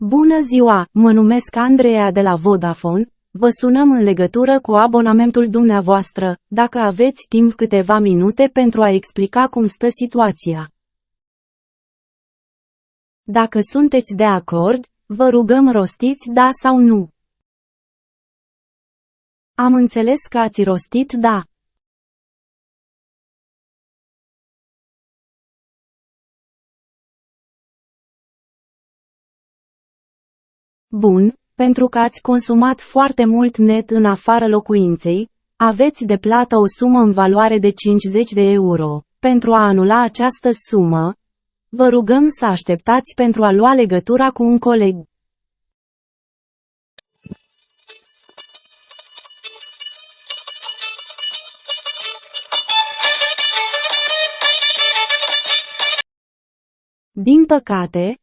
Bună ziua, mă numesc Andreea de la Vodafone, vă sunăm în legătură cu abonamentul dumneavoastră, dacă aveți timp câteva minute pentru a explica cum stă situația. Dacă sunteți de acord, vă rugăm rostiți da sau nu. Am înțeles că ați rostit da. Bun, pentru că ați consumat foarte mult net în afara locuinței, aveți de plată o sumă în valoare de 50 de euro. Pentru a anula această sumă, vă rugăm să așteptați pentru a lua legătura cu un coleg. Din păcate,